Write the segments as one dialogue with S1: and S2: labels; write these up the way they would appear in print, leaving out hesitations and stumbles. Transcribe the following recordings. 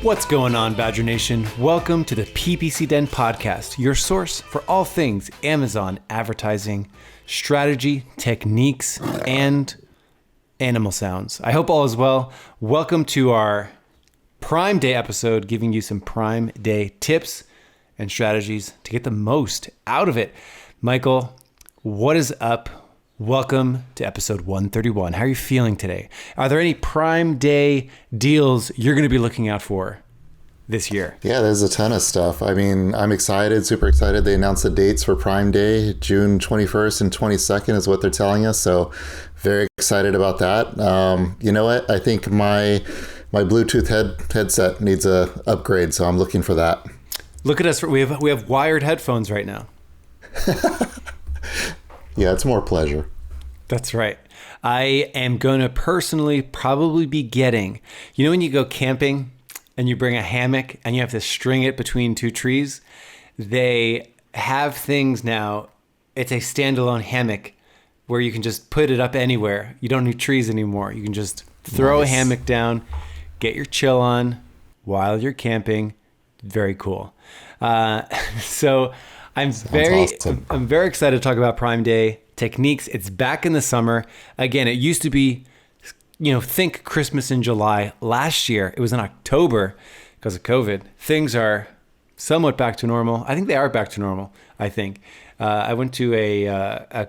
S1: What's going on, Badger Nation? Welcome to the PPC Den podcast, your source for all things Amazon advertising, strategy, techniques, and animal sounds. I hope all is well. Welcome to our Prime Day episode, giving you some Prime Day tips and strategies to get the most out of it. Michael, what is up? Welcome to episode 131. How are you feeling today? Are there any Prime Day deals you're going to be looking out for this year?
S2: Yeah, there's a ton of stuff. I mean, I'm excited, super excited. They announced the dates for Prime Day. June 21st and 22nd is what they're telling us. So very excited about that. You know what? I think my Bluetooth headset needs a upgrade. So I'm looking for that.
S1: Look at us. We have wired headphones right now.
S2: Yeah, it's more pleasure.
S1: That's right. I am going to personally probably be getting, you know, when you go camping and you bring a hammock and you have to string it between two trees, they have things now. It's a standalone hammock where you can just put it up anywhere. You don't need trees anymore. You can just throw a hammock down, get your chill on while you're camping. Very cool. So I'm very excited to talk about Prime Day techniques. It's back in the summer. Again, it used to be, think Christmas in July. Last year, it was in October because of COVID. Things are somewhat back to normal. I think they are back to normal, I think. I went to a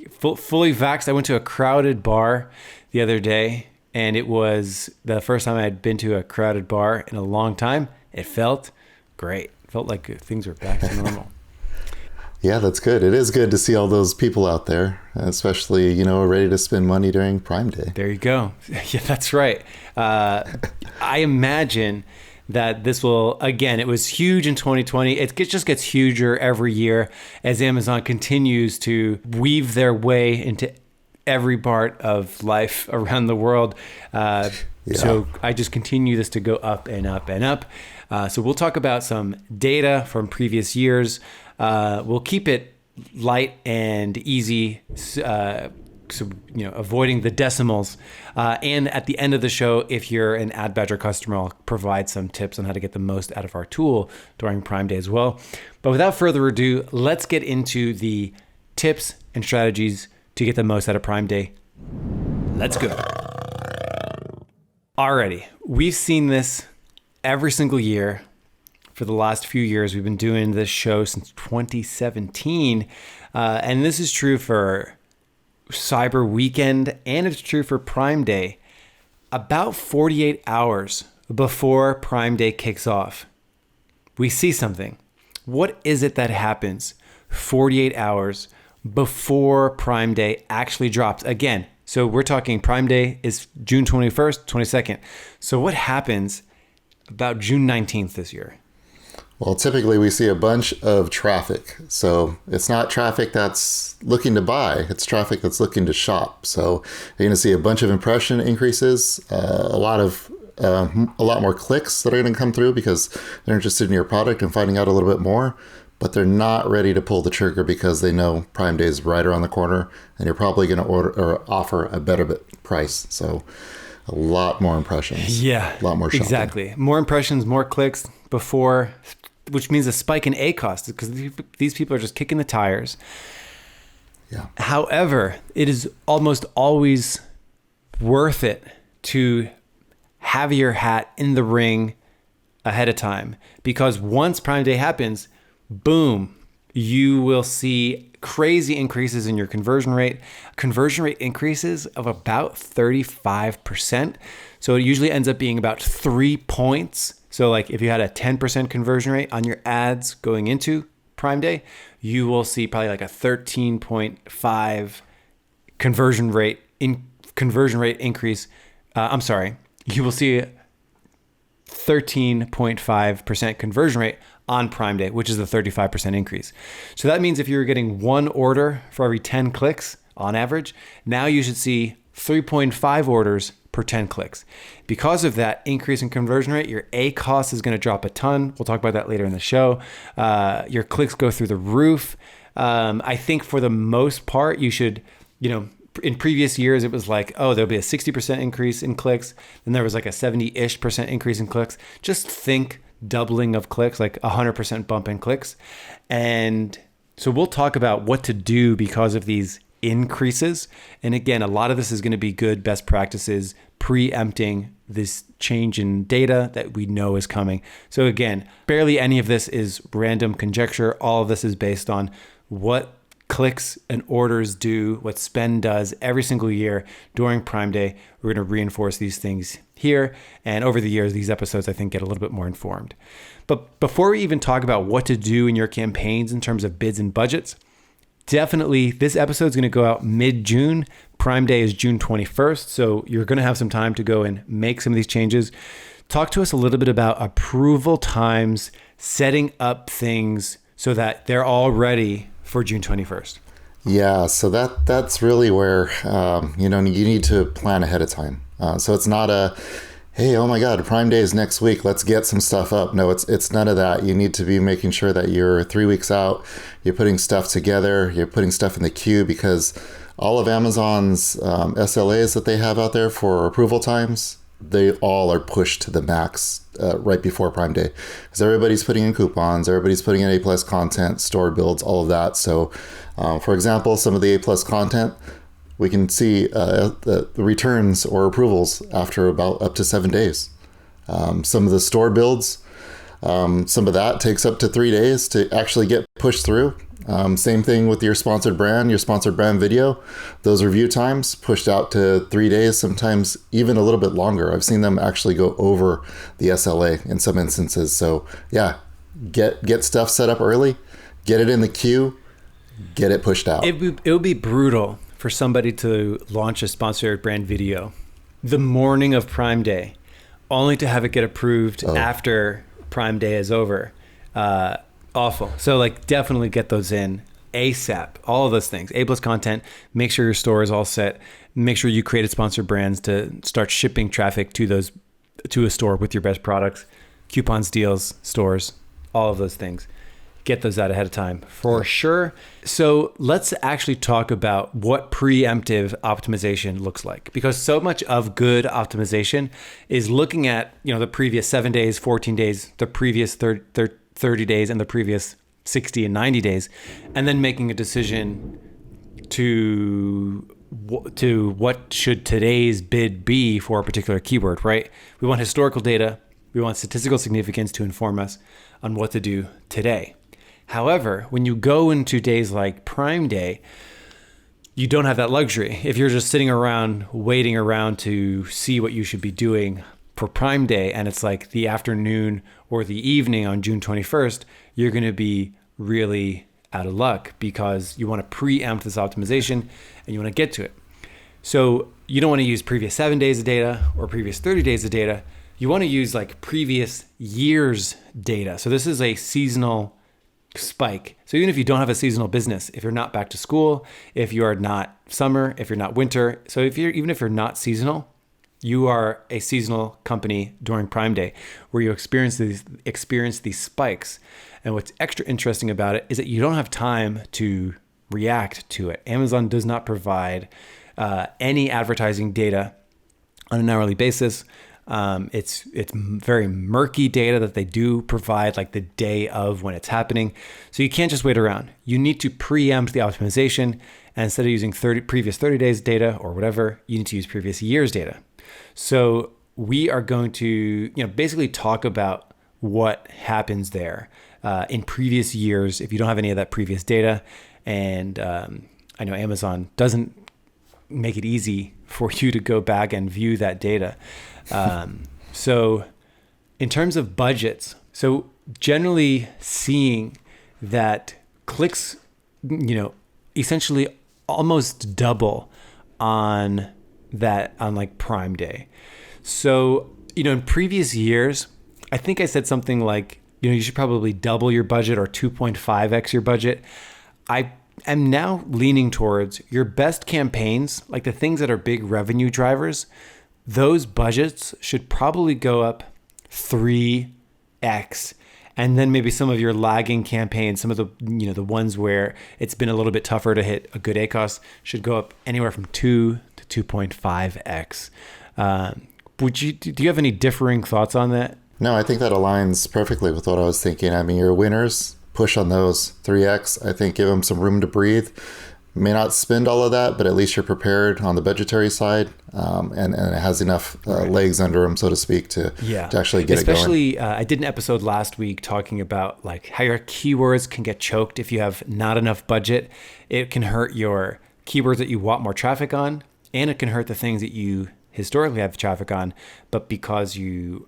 S1: fully vaxxed. I went to a crowded bar the other day, and it was the first time I had been to a crowded bar in a long time. It felt great. Felt like things were back to normal.
S2: Yeah, that's good. It is good to see all those people out there, especially, ready to spend money during Prime Day.
S1: There you go. Yeah, that's right. I imagine that this will, again, it was huge in 2020. It just gets huger every year as Amazon continues to weave their way into every part of life around the world. So I just continue this to go up and up and up. So we'll talk about some data from previous years. We'll keep it light and easy, avoiding the decimals. And at the end of the show, if you're an Ad Badger customer, I'll provide some tips on how to get the most out of our tool during Prime Day as well. But without further ado, let's get into the tips and strategies to get the most out of Prime Day. Let's go. Alrighty, we've seen this every single year for the last few years. We've been doing this show since 2017. And this is true for Cyber Weekend, and it's true for Prime Day. About 48 hours before Prime Day kicks off, we see something. What is it that happens 48 hours before Prime Day actually drops? Again, so we're talking Prime Day is June 21st, 22nd. So what happens about June 19th this year?
S2: Well, typically we see a bunch of traffic. So it's not traffic that's looking to buy, it's traffic that's looking to shop. So you're going to see a bunch of impression increases, a lot more clicks that are going to come through because they're interested in your product and finding out a little bit more, but they're not ready to pull the trigger because they know Prime Day is right around the corner and you're probably going to order or offer a better price. So a lot more impressions.
S1: Yeah,
S2: a lot more shopping.
S1: Exactly. More impressions, more clicks before, which means a spike in A cost because these people are just kicking the tires.
S2: Yeah.
S1: However, it is almost always worth it to have your hat in the ring ahead of time because once Prime Day happens, boom, you will see crazy increases in your conversion rate increases of about 35%. So it usually ends up being about 3 points. So like if you had a 10% conversion rate on your ads going into Prime Day, you will see probably like a 13.5 conversion rate increase. You will see 13.5% conversion rate on Prime Day, which is a 35% increase. So that means if you were getting one order for every 10 clicks on average, now you should see 3.5 orders per 10 clicks. Because of that increase in conversion rate, your A cost is going to drop a ton. We'll talk about that later in the show. Your clicks go through the roof. I think for the most part, you should, in previous years, it was like, oh, there'll be a 60% increase in clicks. Then there was like a 70-ish% increase in clicks. Just think doubling of clicks, like 100% bump in clicks. And so we'll talk about what to do because of these increases. And again, a lot of this is going to be good best practices, preempting this change in data that we know is coming. So again, barely any of this is random conjecture. All of this is based on what clicks and orders do, what spend does every single year during Prime Day. We're going to reinforce these things here. And over the years, these episodes, I think, get a little bit more informed. But before we even talk about what to do in your campaigns in terms of bids and budgets, definitely this episode is going to go out mid-June. Prime Day is June 21st. So you're going to have some time to go and make some of these changes. Talk to us a little bit about approval times, setting up things so that they're all ready for June 21st.
S2: Yeah, so that's really where you need to plan ahead of time. So it's not a, hey, oh my God, Prime Day is next week, let's get some stuff up. No, it's none of that. You need to be making sure that you're 3 weeks out, you're putting stuff together, you're putting stuff in the queue, because all of Amazon's SLAs that they have out there for approval times, they all are pushed to the max right before Prime Day, because everybody's putting in coupons, everybody's putting in A+ content, store builds, all of that. So, for example, some of the A+ content, we can see the returns or approvals after about up to 7 days. Some of the store builds, some of that takes up to 3 days to actually get pushed through. Same thing with your sponsored brand video. Those review times pushed out to 3 days, sometimes even a little bit longer. I've seen them actually go over the SLA in some instances. So yeah, get stuff set up early, get it in the queue, get it pushed out.
S1: It would be brutal for somebody to launch a sponsored brand video the morning of Prime Day, only to have it get approved after Prime Day is over. Awful. So like definitely get those in ASAP, all of those things. A+ content, make sure your store is all set. Make sure you created sponsored brands to start shipping traffic to a store with your best products, coupons, deals, stores, all of those things. Get those out ahead of time for sure. So let's actually talk about what preemptive optimization looks like, because so much of good optimization is looking at, the previous 7 days, 14 days, the previous 30 days and the previous 60 and 90 days, and then making a decision to what should today's bid be for a particular keyword, right? We want historical data. We want statistical significance to inform us on what to do today. However, when you go into days like Prime Day, you don't have that luxury. If you're just sitting around, waiting around to see what you should be doing for Prime Day, and it's like the afternoon or the evening on June 21st, you're going to be really out of luck, because you want to preempt this optimization and you want to get to it. So you don't want to use previous 7 days of data or previous 30 days of data. You want to use like previous year's data. So this is a seasonal spike. So even if you don't have a seasonal business, if you're not back to school, if you are not summer, if you're not winter, so even if you're not seasonal, you are a seasonal company during Prime Day where you experience these spikes. And what's extra interesting about it is that you don't have time to react to it. Amazon does not provide any advertising data on an hourly basis. It's very murky data that they do provide like the day of when it's happening. So you can't just wait around. You need to preempt the optimization, and instead of using previous 30 days data or whatever, you need to use previous year's data. So we are going to, basically talk about what happens there in previous years if you don't have any of that previous data. And I know Amazon doesn't make it easy for you to go back and view that data. So in terms of budgets, so generally seeing that clicks, essentially almost double on like Prime Day. So, in previous years, I think I said something like, you should probably double your budget or 2.5x your budget. I am now leaning towards your best campaigns, like the things that are big revenue drivers. Those budgets should probably go up 3x. And then maybe some of your lagging campaigns, some of the the ones where it's been a little bit tougher to hit a good ACOS, should go up anywhere from 2 to 2.5x. Do you have any differing thoughts on that?
S2: No, I think that aligns perfectly with what I was thinking. I mean, your winners, push on those 3x. I think give them some room to breathe. May not spend all of that, but at least you're prepared on the budgetary side, and it has enough legs under them, so to speak, to actually get it going.
S1: Especially, I did an episode last week talking about like how your keywords can get choked if you have not enough budget. It can hurt your keywords that you want more traffic on, and it can hurt the things that you historically have traffic on. But because you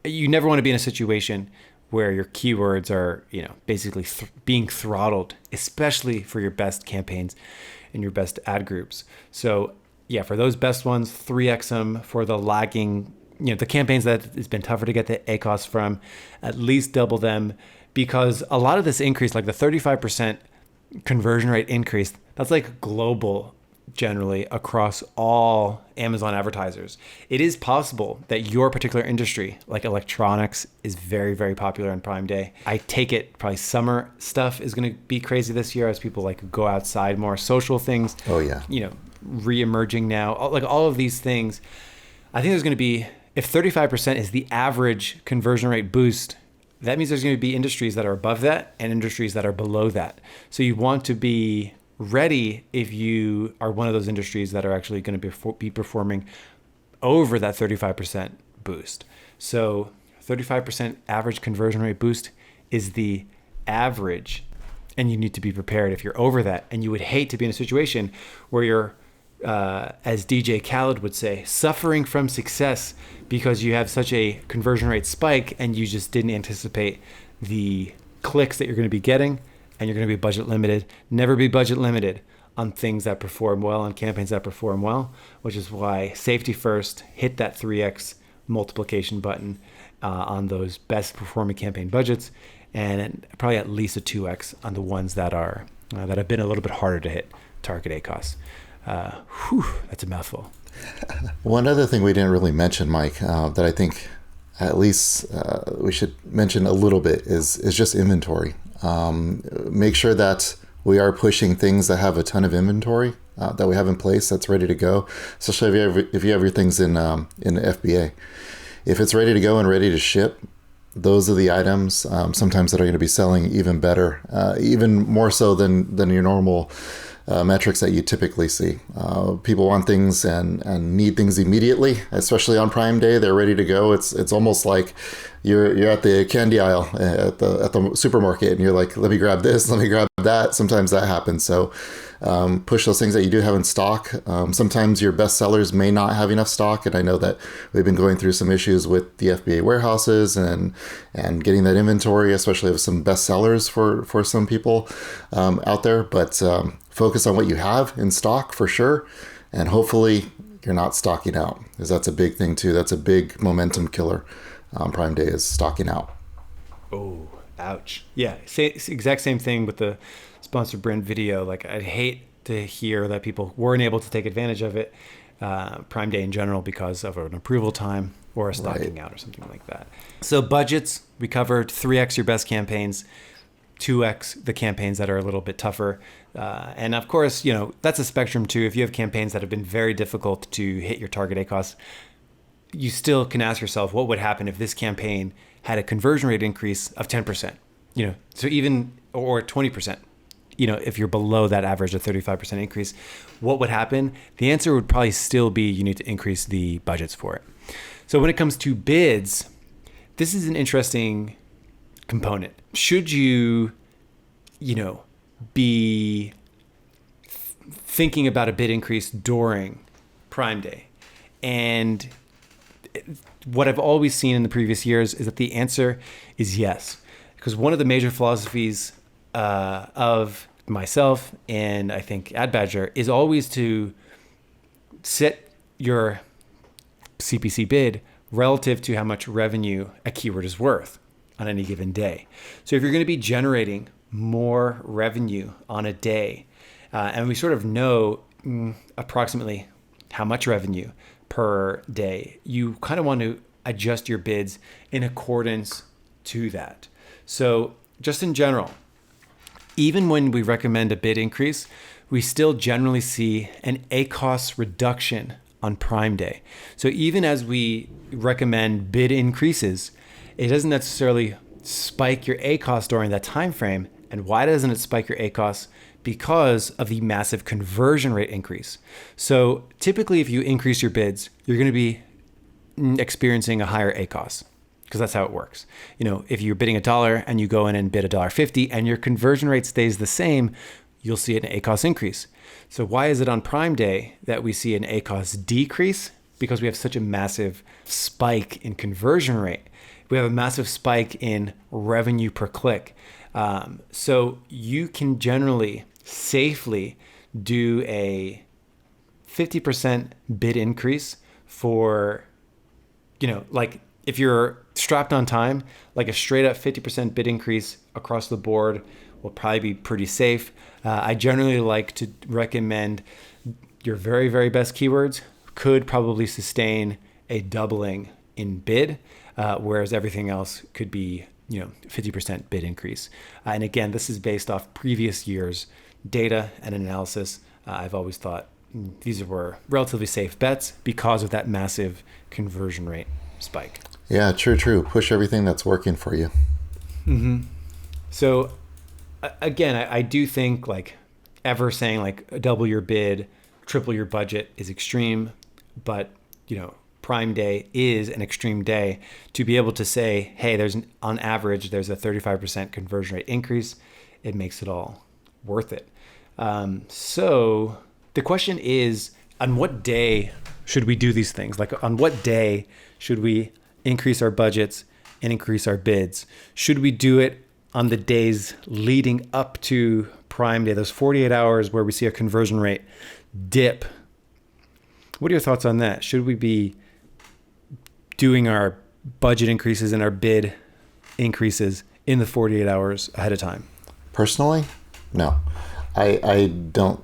S1: never want to be in a situation where your keywords are, basically being throttled, especially for your best campaigns and your best ad groups. So yeah, for those best ones, 3x them. For the lagging, the campaigns that it's been tougher to get the ACOS from, at least double them, because a lot of this increase, like the 35% conversion rate increase, that's like global generally across all Amazon advertisers. It is possible that your particular industry, like electronics, is very, very popular on Prime Day. I take it probably summer stuff is going to be crazy this year as people like go outside more. Social things,
S2: oh yeah,
S1: re-emerging now, like all of these things. I think there's going to be, if 35% is the average conversion rate boost, that means there's going to be industries that are above that and industries that are below that. So you want to be ready if you are one of those industries that are actually going to be performing over that 35% boost. So 35% average conversion rate boost is the average, and you need to be prepared if you're over that. And you would hate to be in a situation where you're, as DJ Khaled would say, suffering from success because you have such a conversion rate spike and you just didn't anticipate the clicks that you're going to be getting. And you're going to be budget limited. Never be budget limited on things that perform well, on campaigns that perform well, which is why safety first, hit that 3x multiplication button on those best performing campaign budgets, and probably at least a 2x on the ones that are that have been a little bit harder to hit target ACOS. That's a mouthful.
S2: One other thing we didn't really mention, Mike, that I think at least we should mention a little bit is just inventory. Make sure that we are pushing things that have a ton of inventory that we have in place that's ready to go, especially if you have your things in FBA. If it's ready to go and ready to ship, those are the items sometimes that are going to be selling even better, even more so than your normal metrics that you typically see. People want things and need things immediately, especially on Prime Day. They're ready to go. It's almost like you're at the candy aisle at the supermarket and you're like, let me grab this, let me grab that. Sometimes that happens. So push those things that you do have in stock. Sometimes your best sellers may not have enough stock, and I know that we've been going through some issues with the FBA warehouses and getting that inventory, especially of some best sellers for some people out there. But focus on what you have in stock for sure, and hopefully you're not stocking out, because that's a big thing too. That's a big momentum killer. Prime Day is stocking out.
S1: Oh, ouch. Yeah, exact same thing with the sponsored brand video. Like, I'd hate to hear that people weren't able to take advantage of it, Prime Day in general, because of an approval time or a stocking out or something like that. So budgets, we covered 3x your best campaigns, 2x the campaigns that are a little bit tougher. And of course, that's a spectrum too. If you have campaigns that have been very difficult to hit your target ACOS, you still can ask yourself, what would happen if this campaign had a conversion rate increase of 10%? So even, or 20%, if you're below that average of 35% increase, what would happen? The answer would probably still be you need to increase the budgets for it. So when it comes to bids, this is an interesting component. Should you, be thinking about a bid increase during Prime Day? And what I've always seen in the previous years is that the answer is yes. Because one of the major philosophies of myself and I think AdBadger is always to set your CPC bid relative to how much revenue a keyword is worth on any given day. So if you're going to be generating more revenue on a day, and we sort of know approximately how much revenue per day, you kind of want to adjust your bids in accordance to that. So just in general, even when we recommend a bid increase, we still generally see an ACOS reduction on Prime Day. So even as we recommend bid increases, it doesn't necessarily spike your ACOS during that time frame. And why doesn't it spike your ACOS? Because of the massive conversion rate increase. So typically if you increase your bids, you're going to be experiencing a higher ACOS, because that's how it works. If you're bidding $1 and you go in and bid $1.50 and your conversion rate stays the same, you'll see an ACOS increase. So why is it on Prime Day that we see an ACOS decrease? Because we have such a massive spike in conversion rate. We have a massive spike in revenue per click. So you can generally safely do a 50% bid increase for, like if you're strapped on time, like a straight up 50% bid increase across the board will probably be pretty safe. I generally like to recommend your very, very best keywords could probably sustain a doubling in bid, whereas everything else could be 50% bid increase. And again, this is based off previous years' data and analysis. I've always thought these were relatively safe bets because of that massive conversion rate spike.
S2: Yeah, true. Push everything that's working for you.
S1: Mm-hmm. So again, I do think like ever saying like double your bid, triple your budget is extreme, but Prime Day is an extreme day to be able to say, hey, on average, there's a 35% conversion rate increase. It makes it all worth it. So the question is, on what day should we do these things? Like on what day should we increase our budgets and increase our bids? Should we do it on the days leading up to Prime Day, those 48 hours where we see a conversion rate dip? What are your thoughts on that? Should we be doing our budget increases and our bid increases in the 48 hours ahead of time?
S2: Personally, no. I don't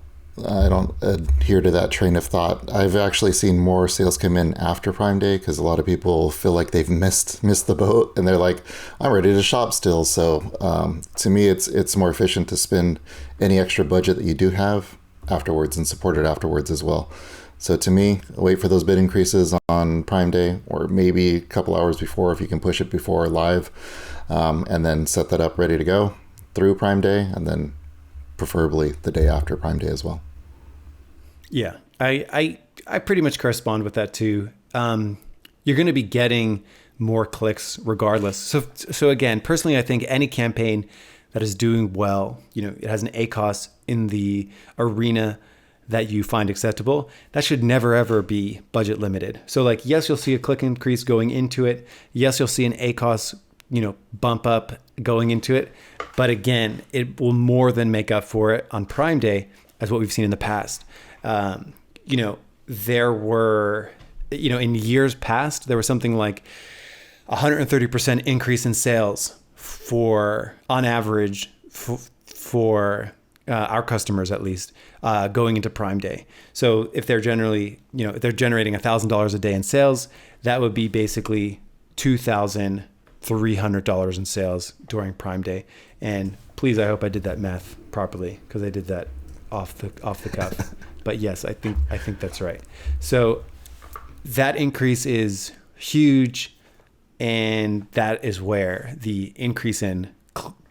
S2: adhere to that train of thought. I've actually seen more sales come in after Prime Day because a lot of people feel like they've missed the boat and they're like, I'm ready to shop still. So to me, it's more efficient to spend any extra budget that you do have afterwards and support it afterwards as well. So to me, wait for those bid increases on Prime Day or maybe a couple hours before if you can push it before live, and then set that up ready to go through Prime Day and then preferably the day after Prime Day as well.
S1: Yeah, I pretty much correspond with that too. You're going to be getting more clicks regardless. So again, personally, I think any campaign that is doing well, it has an ACOS in the arena that you find acceptable, that should never ever be budget limited. So like, yes, you'll see a click increase going into it. Yes, you'll see an ACOS, bump up going into it. But again, it will more than make up for it on Prime Day as what we've seen in the past. There were, in years past, there was something like 130% increase in sales on average for our customers, at least, going into Prime Day. So if they're generally, if they're generating $1,000 a day in sales, that would be basically $2,300 in sales during Prime Day. And please, I hope I did that math properly because I did that off the cuff. But yes, I think that's right. So that increase is huge, and that is where the increase in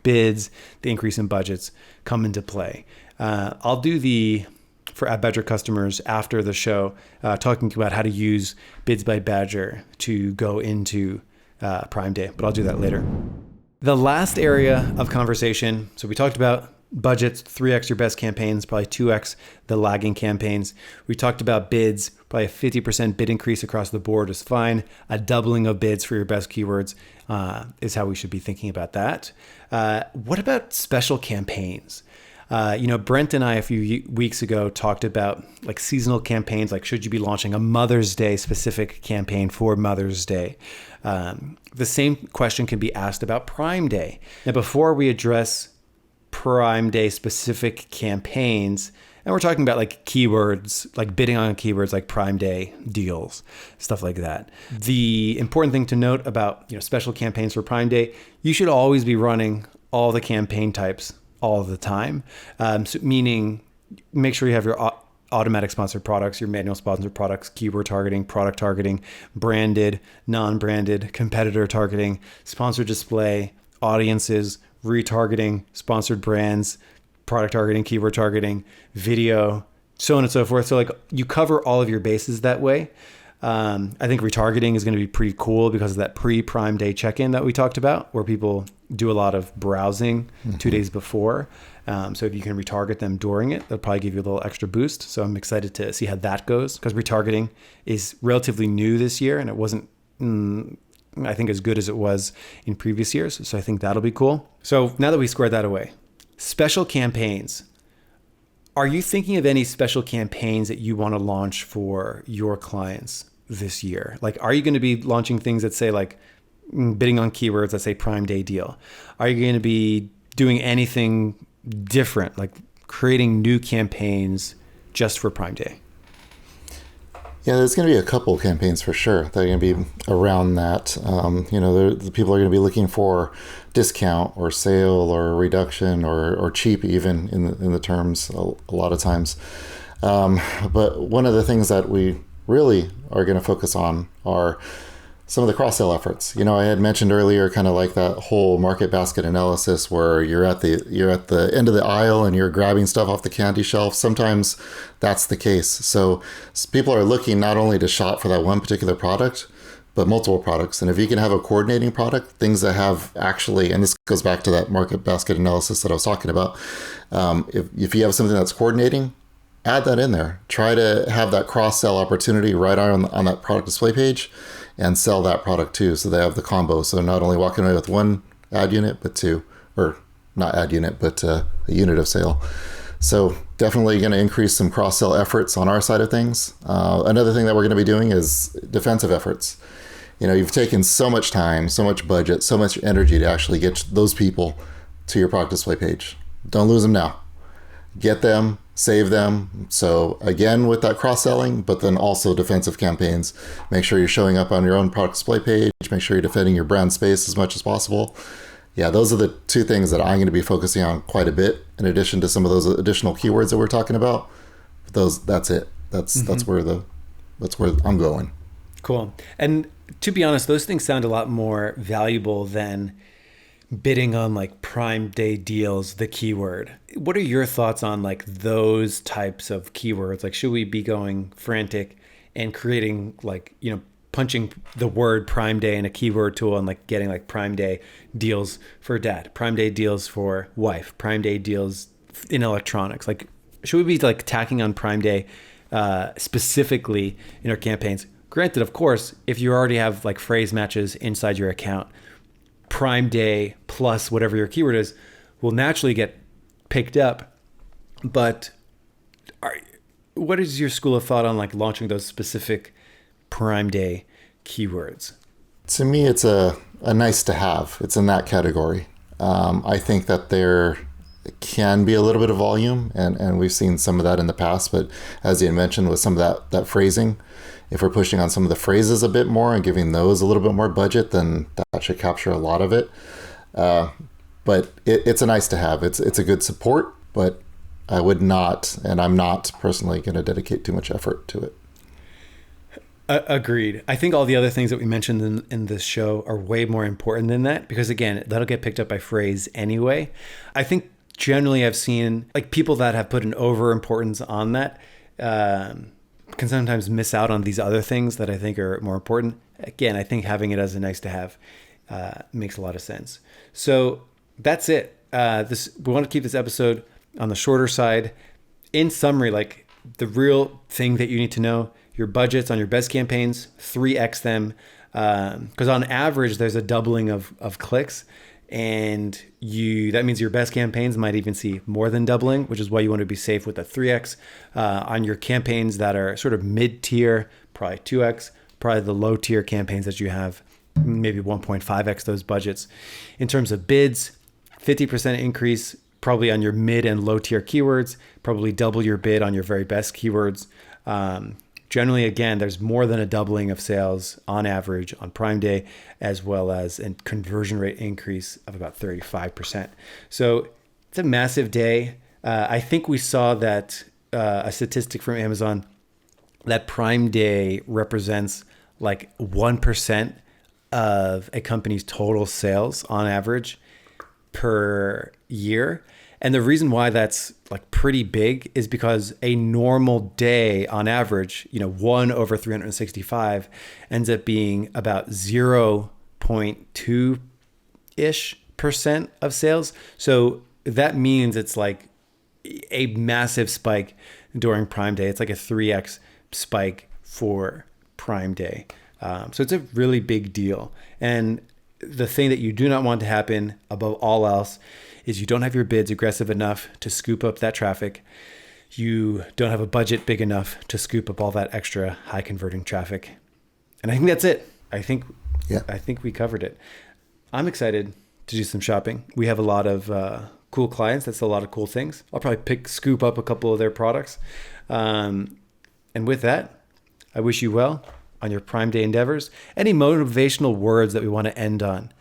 S1: bids, the increase in budgets come into play. I'll do for Ad Badger customers after the show, talking about how to use Bids by Badger to go into Prime Day, but I'll do that later. The last area of conversation, so we talked about budgets, 3x your best campaigns, probably 2x the lagging campaigns. We talked about bids, probably a 50% bid increase across the board is fine. A doubling of bids for your best keywords is how we should be thinking about that. What about special campaigns? Brent and I a few weeks ago talked about like seasonal campaigns, like should you be launching a Mother's Day specific campaign for Mother's Day? The same question can be asked about Prime Day. Now, before we address Prime Day specific campaigns, And we're talking about like keywords, like bidding on keywords like Prime Day deals, stuff like that. The important thing to note about, special campaigns for Prime Day, you should always be running all the campaign types all the time. So meaning make sure you have your automatic sponsored products, your manual sponsored products, keyword targeting, product targeting, branded, non-branded, competitor targeting, sponsored display, audiences, retargeting, sponsored brands, product targeting, keyword targeting, video, so on and so forth. So like you cover all of your bases that way. I think retargeting is going to be pretty cool because of that pre-Prime Day check-in that we talked about, where people do a lot of browsing 2 days before. So if you can retarget them during it, they'll probably give you a little extra boost. So I'm excited to see how that goes, because retargeting is relatively new this year and it wasn't, I think, as good as it was in previous years. So I think that'll be cool. So now that we squared that away, special campaigns. Are you thinking of any special campaigns that you want to launch for your clients this year? Like, are you going to be launching things that say like bidding on keywords that say Prime Day deal? Are you going to be doing anything different, like creating new campaigns just for Prime Day?
S2: Yeah, there's going to be a couple campaigns for sure that are going to be around that. The people are going to be looking for discount or sale or reduction or cheap, even in the terms a lot of times. But one of the things that we really are going to focus on are some of the cross-sell efforts. I had mentioned earlier, kind of like that whole market basket analysis where you're at the end of the aisle and you're grabbing stuff off the candy shelf. Sometimes that's the case. So people are looking not only to shop for that one particular product, but multiple products. And if you can have a coordinating product, things that have actually, and this goes back to that market basket analysis that I was talking about. If you have something that's coordinating, add that in there. Try to have that cross-sell opportunity right on that product display page, and sell that product too. So they have the combo. So not only walking away with one ad unit, but two, or not ad unit, but a unit of sale. So definitely going to increase some cross-sell efforts on our side of things. Another thing that we're going to be doing is defensive efforts. You've taken so much time, so much budget, so much energy to actually get those people to your product display page. Don't lose them now. Get them, save them. So again, with that cross-selling, but then also defensive campaigns. Make sure you're showing up on your own product display page. Make sure you're defending your brand space as much as possible. Yeah, those are the two things that I'm going to be focusing on quite a bit, in addition to some of those additional keywords that we're talking about. That's it. That's where I'm going.
S1: Cool. And to be honest, those things sound a lot more valuable than bidding on like Prime Day deals, the keyword. What are your thoughts on like those types of keywords? Like, should we be going frantic and creating like, punching the word Prime Day in a keyword tool and like getting like Prime Day deals for dad, Prime Day deals for wife, Prime Day deals in electronics? Like, should we be like tacking on Prime Day specifically in our campaigns? Granted, of course, if you already have like phrase matches inside your account, Prime Day plus whatever your keyword is will naturally get picked up. But what is your school of thought on like launching those specific Prime Day keywords?
S2: To me, it's a nice to have. It's in that category. I think that there can be a little bit of volume, and we've seen some of that in the past. But as you mentioned, with some of that phrasing, if we're pushing on some of the phrases a bit more and giving those a little bit more budget, then that should capture a lot of it. But it's a nice to have. It's a good support, but I would not, and I'm not personally going to dedicate too much effort to it.
S1: Agreed. I think all the other things that we mentioned in this show are way more important than that, because again, that'll get picked up by phrase anyway. I think generally I've seen like people that have put an over importance on that can sometimes miss out on these other things that I think are more important. Again, I think having it as a nice to have makes a lot of sense. So that's it. We want to keep this episode on the shorter side. In summary, like the real thing that you need to know, your budgets on your best campaigns, 3x them. Because on average, there's a doubling of clicks. And that means your best campaigns might even see more than doubling, which is why you want to be safe with a 3x. On your campaigns that are sort of mid-tier, probably 2x. Probably the low-tier campaigns that you have, maybe 1.5x those budgets. In terms of bids, 50% increase probably on your mid and low tier keywords, probably double your bid on your very best keywords. Generally, again, there's more than a doubling of sales on average on Prime Day, as well as a conversion rate increase of about 35%. So it's a massive day. I think we saw that a statistic from Amazon that Prime Day represents like 1% of a company's total sales on average per year. And the reason why that's like pretty big is because a normal day on average, 1 over 365 ends up being about 0.2-ish% of sales. So that means it's like a massive spike during Prime Day. It's like a 3x spike for Prime Day. So it's a really big deal. And the thing that you do not want to happen above all else is you don't have your bids aggressive enough to scoop up that traffic. You don't have a budget big enough to scoop up all that extra high converting traffic. And I think that's it. I think we covered it. I'm excited to do some shopping. We have a lot of cool clients. That's a lot of cool things. I'll probably scoop up a couple of their products. And with that, I wish you well on your Prime Day endeavors. Any motivational words that we want to end on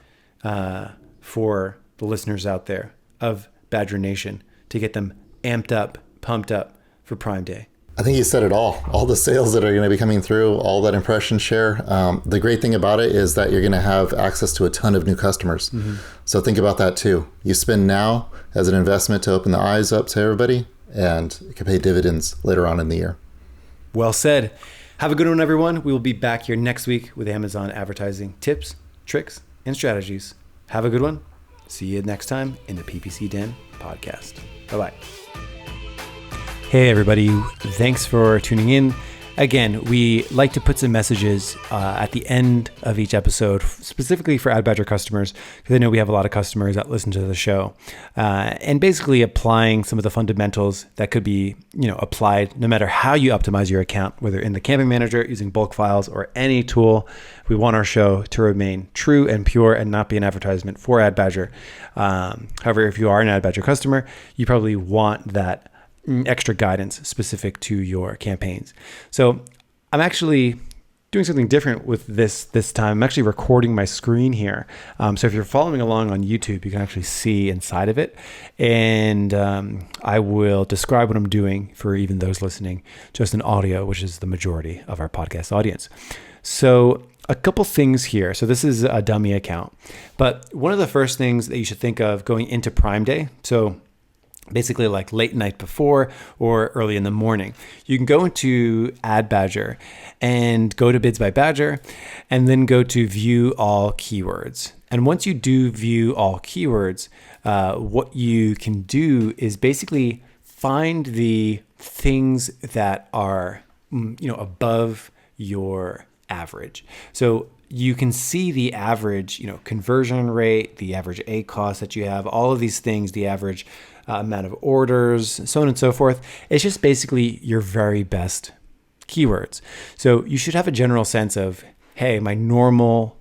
S1: for the listeners out there of Badger Nation to get them amped up, pumped up for Prime Day?
S2: I think you said it all. All the sales that are going to be coming through, all that impression share. The great thing about it is that you're going to have access to a ton of new customers. Mm-hmm. So think about that too. You spend now as an investment to open the eyes up to everybody, and it can pay dividends later on in the year.
S1: Well said. Have a good one, everyone. We will be back here next week with Amazon advertising tips, tricks, and strategies. Have a good one. See you next time in the PPC Den podcast. Bye-bye. Hey, everybody. Thanks for tuning in. Again, we like to put some messages at the end of each episode, specifically for AdBadger customers, because I know we have a lot of customers that listen to the show, and basically applying some of the fundamentals that could be, applied no matter how you optimize your account, whether in the Campaign Manager, using bulk files, or any tool. We want our show to remain true and pure and not be an advertisement for AdBadger. However, if you are an AdBadger customer, you probably want that extra guidance specific to your campaigns. So I'm actually doing something different with this time. I'm actually recording my screen here. So if you're following along on YouTube, you can actually see inside of it. And I will describe what I'm doing for even those listening just in audio, which is the majority of our podcast audience. So a couple things here. So this is a dummy account. But one of the first things that you should think of going into Prime Day, so basically like late night before or early in the morning, you can go into AdBadger and go to Bids by Badger and then go to View All Keywords. And once you do View All Keywords, what you can do is basically find the things that are, above your average. So you can see the average, conversion rate, the average ACoS that you have, all of these things, the average amount of orders, so on and so forth. It's just basically your very best keywords. So you should have a general sense of, hey, my normal,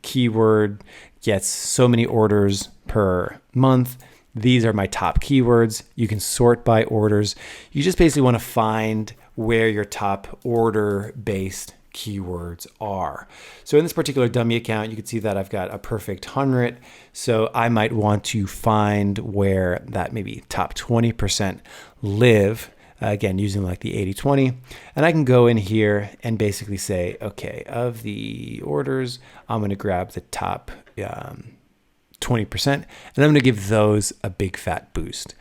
S1: keyword gets so many orders per month. These are my top keywords. You can sort by orders. You just basically want to find where your top order-based keywords are. So in this particular dummy account, you can see that I've got a perfect 100. So I might want to find where that maybe top 20% live, again, using like the 80-20. And I can go in here and basically say, okay, of the orders, I'm going to grab the top 20%, and I'm going to give those a big fat boost.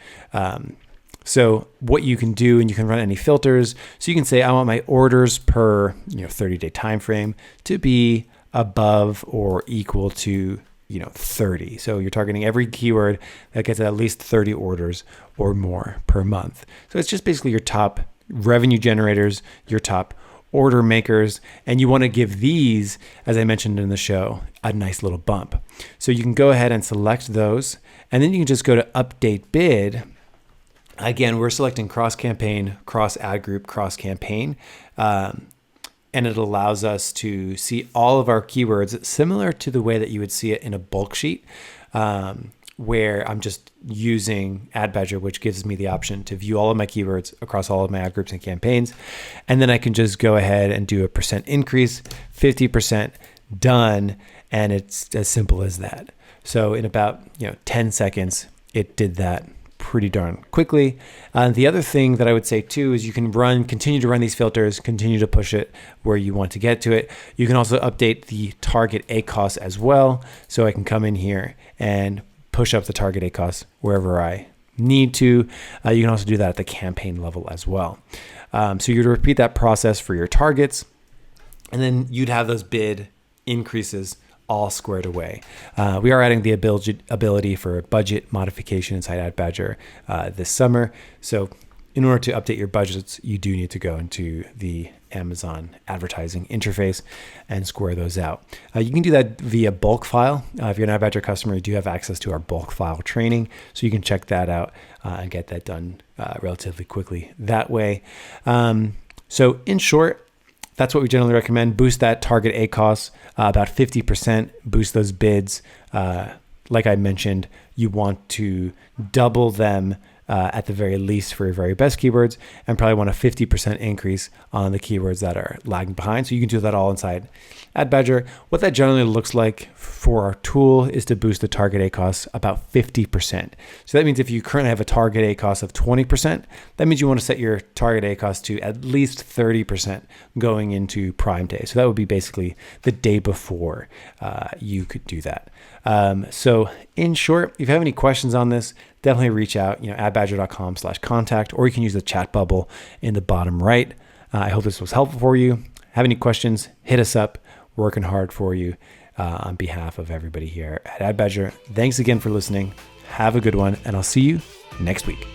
S1: So what you can do, and you can run any filters. So you can say, I want my orders per 30-day time frame to be above or equal to 30. So you're targeting every keyword that gets at least 30 orders or more per month. So it's just basically your top revenue generators, your top order makers, and you want to give these, as I mentioned in the show, a nice little bump. So you can go ahead and select those, and then you can just go to update bid. Again, we're selecting cross campaign, cross ad group, cross campaign, and it allows us to see all of our keywords similar to the way that you would see it in a bulk sheet. where I'm just using Ad Badger, which gives me the option to view all of my keywords across all of my ad groups and campaigns. And then I can just go ahead and do a percent increase, 50% done. And it's as simple as that. So in about 10 seconds, it did that pretty darn quickly. The other thing that I would say too is you can continue to run these filters, continue to push it where you want to get to it. You can also update the target ACoS as well. So I can come in here and push up the target ACoS wherever I need to. You can also do that at the campaign level as well. So you'd repeat that process for your targets, and then you'd have those bid increases all squared away. We are adding the ability for budget modification inside Ad Badger this summer. So in order to update your budgets, you do need to go into the Amazon advertising interface and square those out. You can do that via bulk file. If you're an Ad Badger customer, you do have access to our bulk file training, so you can check that out and get that done relatively quickly that way. So in short, that's what we generally recommend. Boost that target ACoS about 50%, boost those bids. Like I mentioned, you want to double them at the very least for your very best keywords, and probably want a 50% increase on the keywords that are lagging behind. So you can do that all inside Ad Badger. What that generally looks like for our tool is to boost the target ACoS about 50%. So that means if you currently have a target ACoS of 20%, that means you want to set your target ACoS to at least 30% going into Prime Day. So that would be basically the day before you could do that. So in short, if you have any questions on this, definitely reach out, adbadger.com/contact, or you can use the chat bubble in the bottom right. I hope this was helpful for you. Have any questions, hit us up. Working hard for you on behalf of everybody here at Ad Badger. Thanks again for listening. Have a good one, and I'll see you next week.